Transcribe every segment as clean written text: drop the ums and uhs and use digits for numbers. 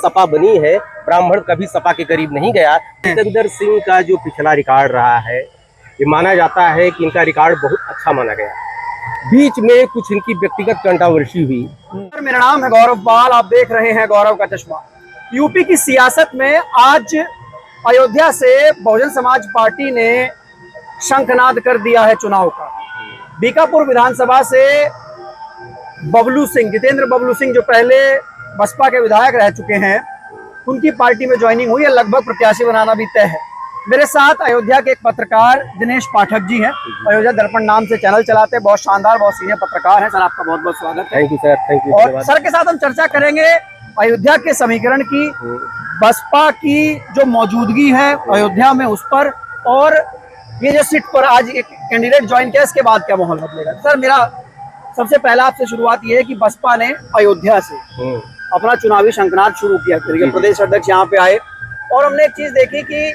सपा बनी है, ब्राह्मण कभी सपा के करीब नहीं गया। जितेंद्र सिंह का जो पिछला रिकॉर्ड रहा है, ये माना जाता है कि इनका रिकॉर्ड बहुत अच्छा माना गया। बीच में कुछ इनकी व्यक्तिगत कंट्रोवर्सी हुई। मेरा नाम है गौरव पाल, आप देख रहे हैं गौरव का चश्मा। यूपी की सियासत में आज अयोध्या से बहुजन समाज पार्टी ने शंखनाद कर दिया है चुनाव का। बीकापुर विधानसभा से बबलू सिंह, जितेंद्र बबलू सिंह, जो पहले बसपा के विधायक रह चुके हैं, उनकी पार्टी में ज्वाइनिंग हुई है। लगभग प्रत्याशी बनाना भी तय है। मेरे साथ अयोध्या के एक पत्रकार दिनेश पाठक जी हैं। अयोध्या दर्पण नाम से चैनल चलाते हैं, बहुत शानदार, बहुत सीनियर पत्रकार हैं। सर, आपका बहुत बहुत स्वागत है। Thank you sir, thank you. और सर के साथ हम चर्चा करेंगे अयोध्या के समीकरण की, बसपा की जो मौजूदगी है अयोध्या में उस पर, और ये जो सीट पर आज एक कैंडिडेट ज्वाइन किया, इसके बाद क्या माहौल बदलेगा। सर, मेरा सबसे पहला आपसे शुरुआत ये है कि बसपा ने अयोध्या से अपना चुनावी शंखनाद शुरू किया। प्रदेश अध्यक्ष यहाँ पे आए और हमने एक चीज देखी कि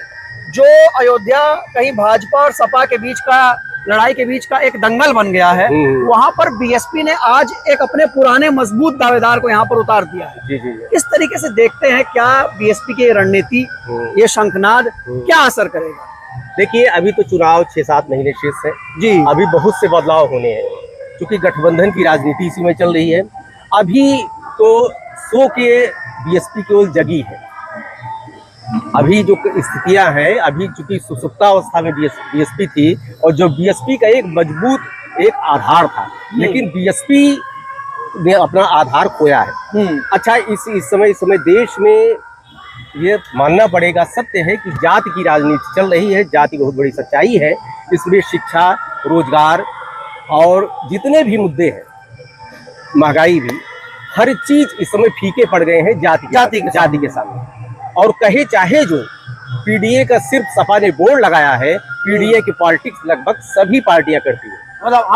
जो अयोध्या कहीं भाजपा और सपा के बीच का लड़ाई के बीच का एक दंगल बन गया है, वहां पर बीएसपी ने आज एक अपने पुराने मजबूत दावेदार को यहाँ पर उतार दिया है। इस तरीके से देखते हैं क्या बीएसपी की रणनीति, ये शंखनाद क्या असर करेगा। देखिए, अभी तो चुनाव 6-7 महीने शेष है जी। अभी बहुत से बदलाव होने हैं, क्योंकि गठबंधन की राजनीति इसी में चल रही है। अभी तो सो के बीएसपी केवल जगी है। अभी जो स्थितियां हैं, अभी चूंकि सुसुप्तावस्था में बीएसपी थी, और जो बीएसपी का एक मजबूत एक आधार था, लेकिन बीएसपी ने अपना आधार खोया है। अच्छा, इस समय देश में ये मानना पड़ेगा, सत्य है कि जाति की राजनीति चल रही है। जाति बहुत बड़ी सच्चाई है। इसमें शिक्षा, रोजगार और जितने भी मुद्दे हैं, महंगाई भी, हर चीज इस समय फीके पड़ गए हैं जाति के सामने। और कहे चाहे जो पीडीए का सिर्फ सपा ने बोर्ड लगाया है, पीडीए की पॉलिटिक्स लगभग सभी पार्टियां करती है।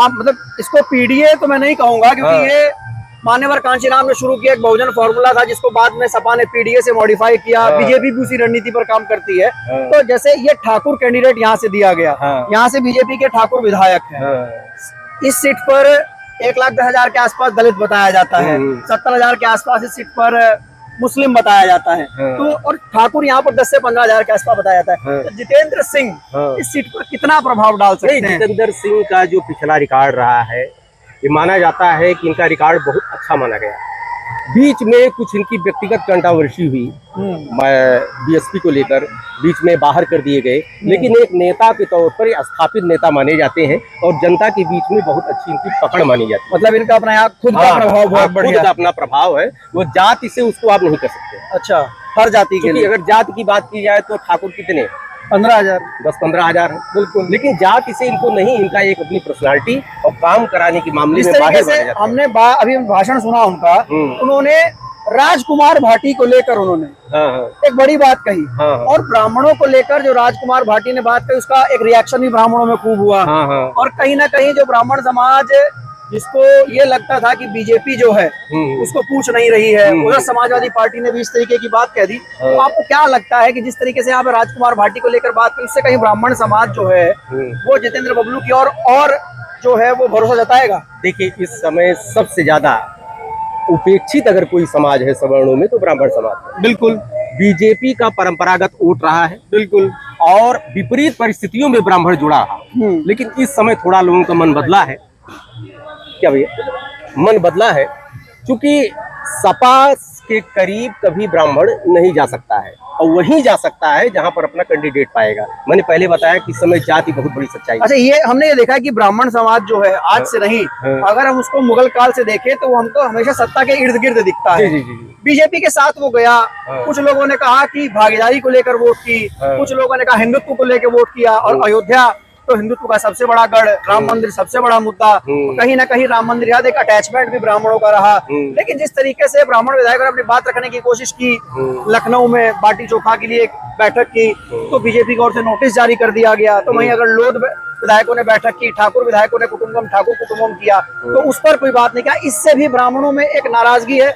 मतलब इसको पीडीए तो मैं नहीं कहूंगा, क्योंकि ये मान्यवर कांचीराम ने शुरू किया एक बहुजन फॉर्मूला था, जिसको बाद में सपा ने पीडीए से मॉडिफाई किया। बीजेपी भी उसी रणनीति पर काम करती है। तो जैसे ये ठाकुर कैंडिडेट यहाँ से दिया गया, यहाँ से बीजेपी के ठाकुर विधायक है। इस सीट पर 1,10,000 के आसपास दलित बताया जाता है, 70,000 के आसपास इस सीट पर मुस्लिम बताया जाता है। तो और ठाकुर यहाँ पर 10 से 15,000 के आसपास बताया जाता है। तो जितेंद्र सिंह इस सीट पर कितना प्रभाव डाल सकते हैं। जितेंद्र सिंह का जो पिछला रिकॉर्ड रहा है, ये माना जाता है कि इनका रिकॉर्ड बहुत अच्छा माना गया। बीच में कुछ इनकी व्यक्तिगत कंट्रोवर्सी हुई बीएसपी को लेकर, बीच में बाहर कर दिए गए, लेकिन एक नेता के तौर पर स्थापित नेता माने जाते हैं और जनता के बीच में बहुत अच्छी इनकी पकड़ मानी जाती है। मतलब इनका अपना यहाँ खुद का प्रभाव बहुत बढ़िया, खुद का अपना प्रभाव है। वो जाति से उसको आप नहीं कर सकते। अच्छा, हर जाति के लिए। अगर जाति की बात की जाए तो ठाकुर कितने 15,000, 10-15,000 है, बिल्कुल। लेकिन जाति से इनको नहीं, इनका एक अपनी पर्सनालिटी और काम कराने के मामले में हमने अभी भाषण सुना उनका, उन्होंने राजकुमार भाटी को लेकर उन्होंने एक बड़ी बात कही। और ब्राह्मणों को लेकर जो राजकुमार भाटी ने बात कही, उसका एक रिएक्शन भी ब्राह्मणों में खूब हुआ। और कहीं ना कहीं जो ब्राह्मण समाज, जिसको ये लगता था कि बीजेपी जो है उसको पूछ नहीं रही है, उधर समाजवादी पार्टी ने भी इस तरीके की बात कह दी। तो आपको क्या लगता है कि जिस तरीके से यहाँ पे राजकुमार भाटी को लेकर बात की, उससे कहीं ब्राह्मण समाज जो है वो जितेंद्र बबलू की और जो है वो भरोसा जताएगा। देखिए, इस समय सबसे ज्यादा उपेक्षित अगर कोई समाज है सवर्णों में तो ब्राह्मण समाज। बिल्कुल, बीजेपी का परंपरागत वोट रहा है, बिल्कुल, और विपरीत परिस्थितियों में ब्राह्मण जुड़ा रहा। लेकिन इस समय थोड़ा लोगों का मन बदला है। क्या भैया, मन बदला है, क्योंकि सपा के करीब कभी ब्राह्मण नहीं जा सकता है, और वहीं जा सकता है जहां पर अपना कैंडिडेट पाएगा। मैंने पहले बताया कि इस समय जाति बहुत बड़ी सच्चाई। अच्छा, ये हमने ये देखा कि ब्राह्मण समाज जो है आज से नहीं, अगर हम उसको मुगल काल से देखें तो वो हमको हमेशा सत्ता के इर्द गिर्द दिखता है। बीजेपी के साथ वो गया। कुछ लोगों ने कहा कि भागीदारी को लेकर वोट की, कुछ लोगों ने कहा हिंदुत्व को लेकर वोट किया। और अयोध्या तो हिंदुत्व का सबसे बड़ा गढ़, राम मंदिर सबसे बड़ा मुद्दा, कहीं ना कहीं राम मंदिर याद एक अटैचमेंट भी ब्राह्मणों का रहा। लेकिन जिस तरीके से ब्राह्मण विधायकों ने अपनी बात रखने की कोशिश की, लखनऊ में बाटी चोखा के लिए एक बैठक की, तो बीजेपी की ओर से नोटिस जारी कर दिया गया। तो वहीं अगर लोध विधायकों ने बैठक की, ठाकुर विधायकों ने कुटुंबम ठाकुर कुटुंबम किया, तो उस पर कोई बात नहीं किया। इससे भी ब्राह्मणों में एक नाराजगी है।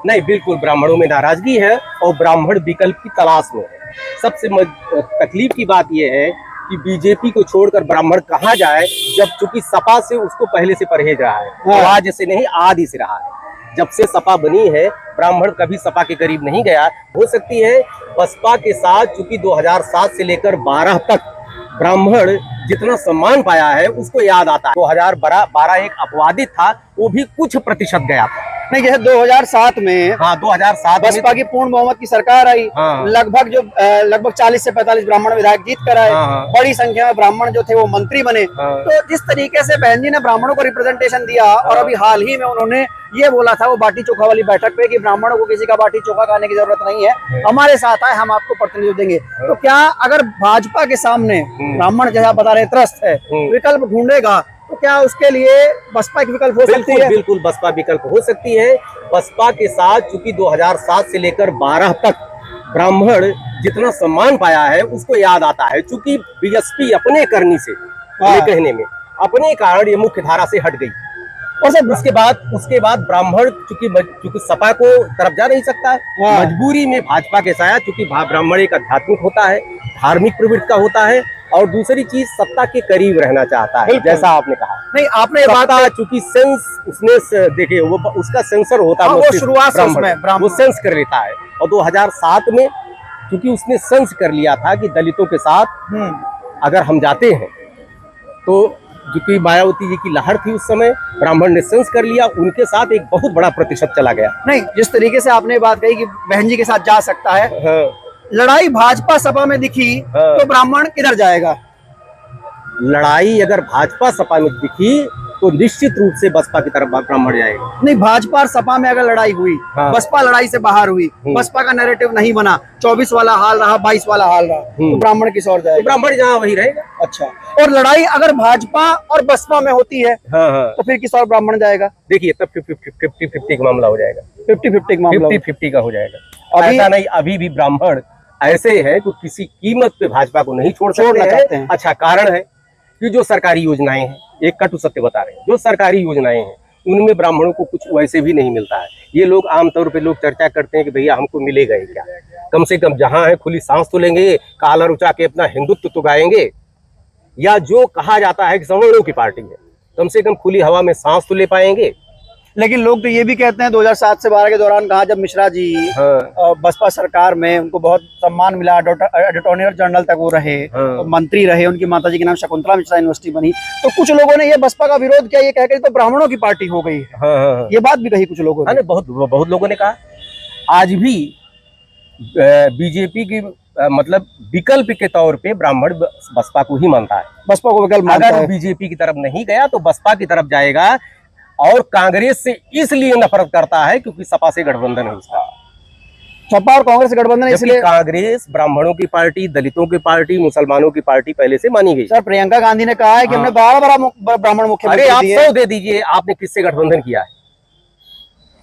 नहीं, बिल्कुल ब्राह्मणों में नाराजगी है, और ब्राह्मण विकल्प की तलाश में है। सबसे तकलीफ की बात यह है कि बीजेपी को छोड़कर ब्राह्मण कहाँ जाए, जब चूंकि सपा से उसको पहले से परहेज रहा है, आज से नहीं आदि से रहा है। जब से सपा बनी है ब्राह्मण कभी सपा के करीब नहीं गया। हो सकती है बसपा के साथ चूंकि 2007 से लेकर 12 तक ब्राह्मण जितना सम्मान पाया है उसको याद आता है। 2012 एक अपवादित था, वो भी कुछ प्रतिशत गया था। नहीं, जैसे 2007 में हाँ 2007 बसपा की पूर्ण बहुमत की सरकार आई। हाँ। लगभग 40 से 45 ब्राह्मण विधायक जीत कर आए। हाँ। बड़ी संख्या में ब्राह्मण जो थे वो मंत्री बने। हाँ। तो जिस तरीके से बहन जी ने ब्राह्मणों को रिप्रेजेंटेशन दिया और अभी हाल ही में उन्होंने ये बोला था वो बाटी चोखा वाली बैठक पे कि ब्राह्मणों को किसी का बाटी चोखा खाने की जरूरत नहीं है, हमारे साथ आए, हम आपको प्रतिनिधित्व देंगे। तो क्या अगर भाजपा के सामने ब्राह्मण जैसा बता रहे त्रस्त है, विकल्प ढूंढेगा, तो क्या उसके लिए बसपा एक विकल्प हो सकती है? बिल्कुल बसपा विकल्प हो सकती है। बसपा के साथ चूंकि 2007 से लेकर 12 तक ब्राह्मण जितना सम्मान पाया है उसको याद आता है। चूंकि बीएसपी अपने करनी से कहने में अपने कारण ये मुख्य धारा से हट गई और सब उसके बाद ब्राह्मण चूंकि सपा को तरफ जा नहीं सकता, मजबूरी में भाजपा के साया, चूंकि ब्राह्मण एक आध्यात्मिक होता है, धार्मिक प्रवृत्ति का होता है और दूसरी चीज सत्ता के करीब रहना चाहता है। जैसा आपने कहा, नहीं आपने ये बात चूंकि सेंस उसने देखिए वो उसका सेंसर होता है, वो शुरुआत से उसमें वो सेंस कर लेता है। और 2007 में चूंकि उसने सेंस कर लिया था कि दलितों के साथ अगर हम जाते हैं तो चूंकि मायावती जी की लहर थी उस समय, ब्राह्मण ने सेंस कर लिया, उनके साथ एक बहुत बड़ा प्रतिशत चला गया। नहीं, जिस तरीके से आपने बात कही कि बहन जी के साथ जा सकता है, हाँ। लड़ाई भाजपा सपा में दिखी तो ब्राह्मण किधर जाएगा? लड़ाई अगर भाजपा सपा में दिखी तो निश्चित रूप से बसपा की तरफ ब्राह्मण जाएगा। नहीं, भाजपा और सपा में अगर लड़ाई हुई, हाँ। बसपा लड़ाई से बाहर हुई, बसपा का नैरेटिव नहीं बना, 24 वाला हाल रहा, 22 वाला हाल रहा, तो ब्राह्मण किस ओर जाएगा? ब्राह्मण जहाँ वही रहेगा। अच्छा, और लड़ाई अगर भाजपा और बसपा में होती है, हाँ। तो फिर किस ओर ब्राह्मण जाएगा? देखिए तब 50-50 का मामला हो जाएगा। 50-50 का मामला 50-50 का हो जाएगा। ऐसा नहीं, अभी भी ब्राह्मण ऐसे हैं कि किसी कीमत पे भाजपा को नहीं छोड़ना चाहते हैं। अच्छा, कारण है कि जो सरकारी योजनाएं हैं, एक कटु सत्य बता रहे हैं, जो सरकारी योजनाएं हैं उनमें ब्राह्मणों को कुछ वैसे भी नहीं मिलता है। ये लोग आमतौर पे लोग चर्चा करते हैं कि भैया हमको मिलेगा ही क्या, कम से कम जहां है खुली सांस तो लेंगे, कालर उठा के अपना हिंदुत्व तो गाएंगे, या जो कहा जाता है कि सवर्णों की पार्टी है, कम से कम खुली हवा में सांस तो ले पाएंगे। लेकिन लोग तो ये भी कहते हैं 2007 से 12 के दौरान कहा जब मिश्रा जी बसपा सरकार में उनको बहुत सम्मान मिला, एडिटोरियल जनरल तक वो रहे, मंत्री रहे, उनकी माताजी के नाम शकुंतला मिश्रा यूनिवर्सिटी बनी, तो कुछ लोगों ने ये बसपा का विरोध किया, ये कहकर तो ब्राह्मणों की पार्टी हो गई है। ये बात भी कही कुछ लोगों ने। बहुत लोगों ने कहा। आज भी बीजेपी की मतलब विकल्प के तौर पे ब्राह्मण बसपा को ही मानता है, बसपा को विकल्प मानता है। अगर बीजेपी की तरफ नहीं गया तो बसपा की तरफ जाएगा। और कांग्रेस से इसलिए नफरत करता है क्योंकि सपा से गठबंधन है उसका। सपा और कांग्रेस से गठबंधन है, इसलिए कांग्रेस ब्राह्मणों की पार्टी, दलितों की पार्टी, मुसलमानों की पार्टी पहले से मानी गई। सर, प्रियंका गांधी ने कहा है कि हमने बड़ा ब्राह्मण मुख्यमंत्री। अरे आप 100 दे दीजिए, आपने किससे गठबंधन किया है?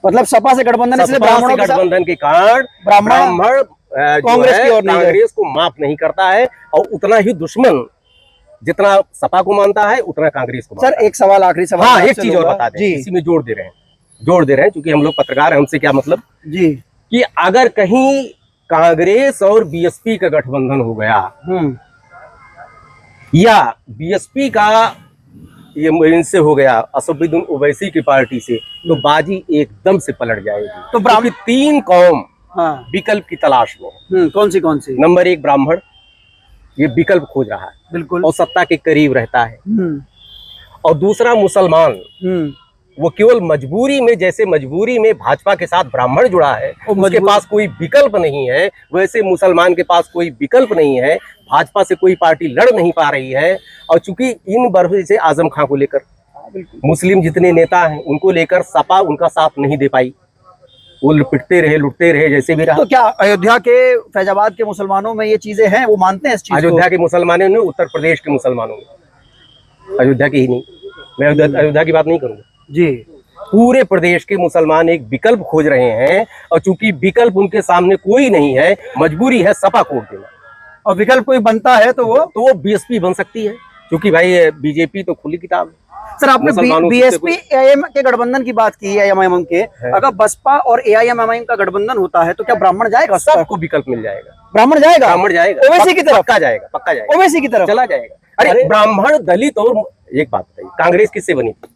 मतलब सपा से गठबंधन, इसलिए ब्राह्मणों के गठबंधन के कारण ब्राह्मण कांग्रेस को माफ नहीं करता है और उतना ही दुश्मन जितना सपा को मानता है उतना कांग्रेस को। सर एक सवाल, आखिरी सवाल। हाँ, एक चीज और बता दें, इसी में जोड़ दे रहे हैं क्योंकि हम लोग पत्रकार हैं, हमसे क्या मतलब जी, कि अगर कहीं कांग्रेस और बीएसपी का गठबंधन हो गया या बीएसपी का ये इनसे हो गया असदुद्दीन ओवैसी की पार्टी से, तो बाजी एकदम से पलट जाएगी। तो ब्राह्मण 3 कौम विकल्प की तलाश में। कौन सी? नंबर 1 ब्राह्मण, ये विकल्प खोज रहा है बिल्कुल, और सत्ता के करीब रहता है। और दूसरा मुसलमान, वो केवल मजबूरी में, जैसे मजबूरी में भाजपा के साथ ब्राह्मण जुड़ा है, उसके पास कोई विकल्प नहीं है, वैसे मुसलमान के पास कोई विकल्प नहीं है, भाजपा से कोई पार्टी लड़ नहीं पा रही है। और चूंकि इन बरस से आजम खां को लेकर मुस्लिम जितने नेता हैं उनको लेकर सपा उनका साथ नहीं दे पाई, वो लुटते रहे जैसे भी रहा। तो क्या अयोध्या के, फैजाबाद के मुसलमानों में ये चीजें हैं, वो मानते हैं इस चीज को? अयोध्या के मुसलमानों ने, उत्तर प्रदेश के मुसलमानों में, अयोध्या के ही नहीं, मैं अयोध्या की बात नहीं करूंगा जी, पूरे प्रदेश के मुसलमान एक विकल्प खोज रहे हैं। और चूंकि विकल्प उनके सामने कोई नहीं है, मजबूरी है सपा को देना, और विकल्प कोई बनता है तो वो बीएसपी बन सकती है, क्योंकि भाई बीजेपी तो खुली किताब है। सर, आपने बीएसपी एआईएम के गठबंधन की बात की, एआईएमआईएम के, अगर बसपा और एआईएमआईएम का गठबंधन होता है तो क्या ब्राह्मण जाएगा? सबको विकल्प मिल जाएगा, ब्राह्मण जाएगा ओवैसी की तरफ, पक्का जाएगा ओवैसी की तरफ चला जाएगा। अरे ब्राह्मण, दलित, और एक बात बताइए, कांग्रेस किससे बनी थी?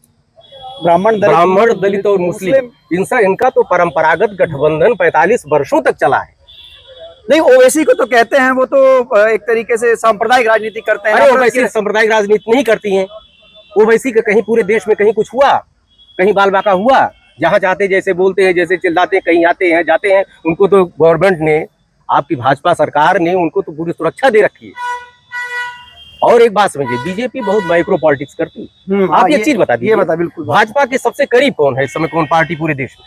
ब्राह्मण दलित और मुस्लिम, इनका तो परंपरागत गठबंधन 45 वर्षों तक चला है। नहीं, ओवैसी को तो कहते हैं, वो तो एक तरीके से सांप्रदायिक राजनीति करते हैं। अरे ओवैसी सांप्रदायिक राजनीति नहीं करती हैं। ओवैसी का कहीं पूरे देश में कहीं कुछ हुआ, कहीं बाल बाका हुआ? जहां जाते जैसे बोलते हैं, जैसे चिल्लाते हैं, कहीं आते हैं जाते हैं। उनको तो गवर्नमेंट ने, आपकी भाजपा सरकार ने उनको तो पूरी सुरक्षा दे रखी है। और एक बात समझिए, बीजेपी बहुत माइक्रो पॉलिटिक्स करती है। आप ये चीज बता दीजिए, ये बता बिल्कुल। भाजपा के सबसे करीब कौन है इस समय, कौन पार्टी पूरे देश में?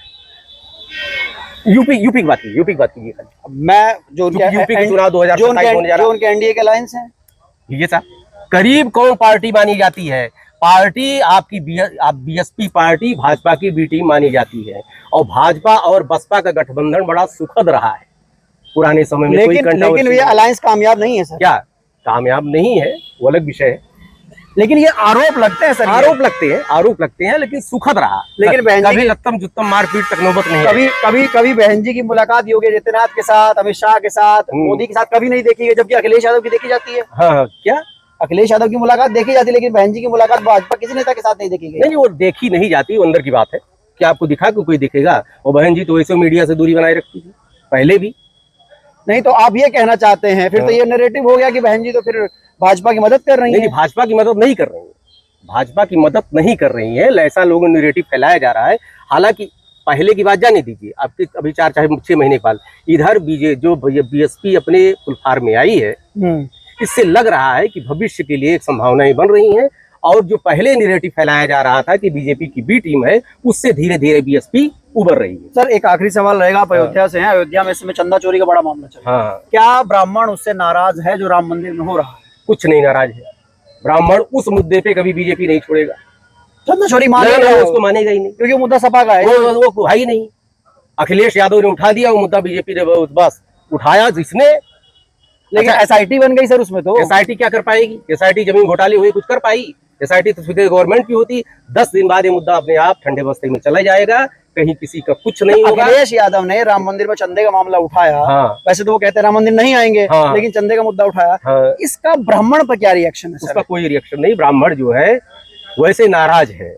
यूपी की बात कीजिए। मैं जो यूपी के चुनाव 2027 होने जा रहा है, उनके एनडीए के अलायंस हैं, ये साहब करीब कौन पार्टी मानी जाती है? पार्टी आपकी बीएसपी पार्टी भाजपा की बी टीम मानी जाती है। और भाजपा और बसपा का गठबंधन बड़ा सुखद रहा है पुराने समय में। लेकिन ये अलायंस कामयाब नहीं है सर। क्या कामयाब नहीं है, वो अलग विषय है। लेकिन ये आरोप लगते हैं सर, आरोप लगते हैं, लेकिन सुखद रहा। लेकिन बहन जी कभी लत्तम जुत्तम मारपीट तक नौबत नहीं। कभी बहन जी की मुलाकात योगी आदित्यनाथ के साथ, अमित शाह के साथ, मोदी के साथ कभी नहीं देखी है, जबकि अखिलेश यादव की देखी जाती है। हाँ, क्या अखिलेश यादव की मुलाकात देखी जाती है, लेकिन बहन जी की मुलाकात भाजपा किसी नेता के साथ नहीं देखी गई। नहीं, वो देखी नहीं जाती, वो अंदर की बात है। क्या आपको दिखा कि कोई दिखेगा? और बहन जी तो वैसे मीडिया से दूरी बनाए रखती थी पहले भी। नहीं तो आप ये कहना चाहते हैं फिर तो ये नैरेटिव हो गया कि बहन जी तो फिर भाजपा की मदद कर रही है। नहीं, भाजपा की मदद नहीं कर रही है, भाजपा की मदद नहीं कर रही है, ऐसा लोगों ने नैरेटिव फैलाया जा रहा है। हालांकि पहले की बात जाने दीजिए, आपके अभी 4-6 महीने के बाद इधर जो बीएसपी अपने फुलफार में आई है, इससे लग रहा है कि भविष्य के लिए एक संभावनाएं बन रही हैं। और जो पहले नैरेटिव फैलाया जा रहा था कि बीजेपी की बी टीम है, उससे धीरे धीरे बीएसपी उभर रही है। सर एक आखिरी सवाल रहेगा, आप अयोध्या से हैं, अयोध्या में इस समय चंदा चोरी का बड़ा मामला चल रहा है। हाँ, क्या ब्राह्मण उससे नाराज है जो राम मंदिर में हो रहा है? कुछ नहीं नाराज है ब्राह्मण, उस मुद्दे पे कभी बीजेपी नहीं छोड़ेगा। चंदा चोरी मानेगा, उसको मानेगा ही नहीं, क्योंकि मुद्दा सपा का है। वो है ही नहीं। अखिलेश यादव ने उठा दिया वो मुद्दा, बीजेपी ने बस उठाया जिसने। लेकिन एसआईटी बन गई सर, उसमें तो एसआईटी क्या कर पाएगी? एसआईटी जमीन घोटाले हुए कुछ कर पाई? एसआईटी तो सीधे गवर्नमेंट की होती। 10 दिन बाद ये मुद्दा अपने आप ठंडे बस्ते में चला जाएगा, कहीं किसी का कुछ नहीं होगा। अखिलेश यादव ने राम मंदिर में चंदे का मामला उठाया। हाँ। वैसे तो वो कहते हैं राम मंदिर नहीं आएंगे। हाँ। लेकिन चंदे का मुद्दा उठाया। हाँ। इसका ब्राह्मण पर क्या रिएक्शन है सर? उसका कोई रिएक्शन नहीं। ब्राह्मण जो है वैसे नाराज है,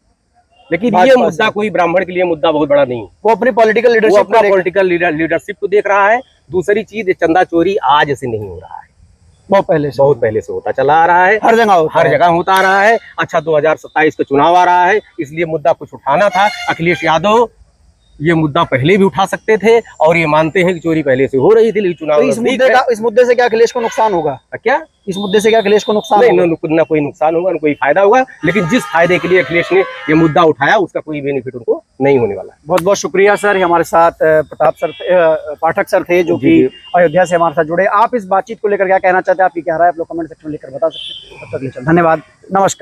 लेकिन ये मुद्दा कोई ब्राह्मण के लिए मुद्दा बहुत बड़ा नहीं। वो अपनी पॉलिटिकल लीडरशिप को देख रहा है। दूसरी चीज, चंदा चोरी आज से नहीं हो रहा है, बहुत पहले से होता चला आ रहा है। हर जगह होता आ रहा है। अच्छा, 2027 का चुनाव आ रहा है, इसलिए मुद्दा कुछ उठाना था। अखिलेश यादव ये मुद्दा पहले भी उठा सकते थे और ये मानते हैं कि चोरी पहले से हो रही थी, लेकिन चुनाव तो इस मुद्दे से क्या अखिलेश को नुकसान होगा? क्या इस मुद्दे से क्या अखिलेश को नुकसान? नहीं, ना कोई नुकसान होगा, ना कोई फायदा होगा। लेकिन जिस फायदे के लिए अखिलेश ने ये मुद्दा उठाया, उसका कोई बेनिफिट उनको नहीं होने वाला। बहुत बहुत शुक्रिया सर। हमारे साथ प्रताप सर, पाठक सर थे, जो कि अयोध्या से हमारे साथ जुड़े। आप इस बातचीत को लेकर क्या कहना चाहते हैं? आपकी क्या राय आप लोग कमेंट सेक्शन में लेकर बता सकते हैं। तब तक के लिए धन्यवाद, नमस्कार।